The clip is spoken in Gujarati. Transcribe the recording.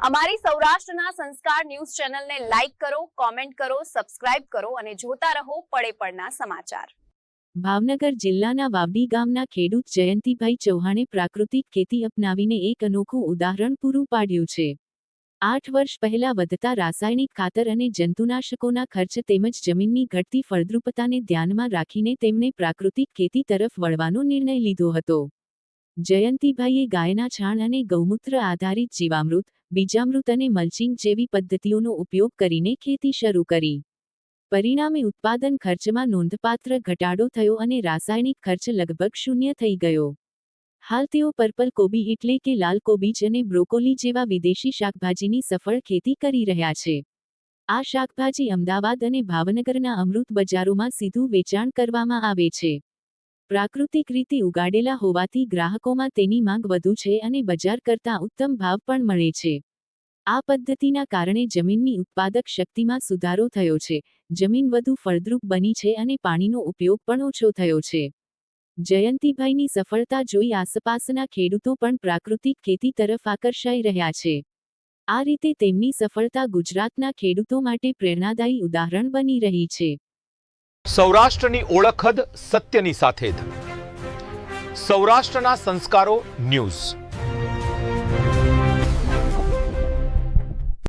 અમારી સૌરાષ્ટ્રના સંસ્કાર ન્યૂઝ ચેનલને લાઈક કરો, કોમેન્ટ કરો, સબસ્ક્રાઇબ કરો અને જોતા રહો પળે પળના સમાચાર। ભાવનગર જિલ્લાના વાવડી ગામના ખેડૂત જયંતિભાઈ ચૌહાણે પ્રાકૃતિક ખેતી અપનાવીને એક અનોખું ઉદાહરણ પૂરું પાડ્યું છે। 8 વર્ષ પહેલા વધતા રાસાયણિક ખાતર અને જંતુનાશકોના ખર્ચ તેમજ જમીનની ઘટતી ફળદ્રુપતાને ધ્યાનમાં રાખીને તેમણે પ્રાકૃતિક ખેતી તરફ વળવાનો નિર્ણય લીધો હતો। જયંતિભાઈએ ગાયના છાણ અને ગૌમૂત્ર આધારિત જીવામૃત, બીજામૃત અને મલ્ચિંગ જેવી પદ્ધતિઓનો ઉપયોગ કરીને ખેતી શરૂ કરી। પરિણામે ઉત્પાદન ખર્ચમાં નોંધપાત્ર ઘટાડો થયો અને રાસાયણિક ખર્ચ લગભગ શૂન્ય થઈ ગયો। હાલ તેઓ પર્પલ કોબી એટલે કે લાલ કોબીજ અને બ્રોકોલી જેવા વિદેશી શાકભાજીની સફળ ખેતી કરી રહ્યા છે। આ શાકભાજી અમદાવાદ અને ભાવનગરના અમૃત બજારોમાં સીધું વેચાણ કરવામાં આવે છે। પ્રાકૃતિક રીતે ઉગાડેલા હોવાથી ગ્રાહકોમાં તેની માંગ વધુ છે અને બજાર કરતાં ઉત્તમ ભાવ પણ મળે છે। આ પદ્ધતિના કારણે જમીનની ઉત્પાદક શક્તિમાં સુધારો થયો છે, જમીન વધુ ફળદ્રુપ બની છે અને પાણીનો ઉપયોગ પણ ઓછો થયો છે। જયંતિભાઈની સફળતા જોઈ આસપાસના ખેડૂતો પણ પ્રાકૃતિક ખેતી તરફ આકર્ષાઈ રહ્યા છે। આ રીતે તેમની સફળતા ગુજરાતના ખેડૂતો માટે પ્રેરણાદાયી ઉદાહરણ બની રહી છે। સૌરાષ્ટ્રની ઓળખ જ સત્યની સાથે જ। સૌરાષ્ટ્રના સંસ્કારો ન્યૂઝ।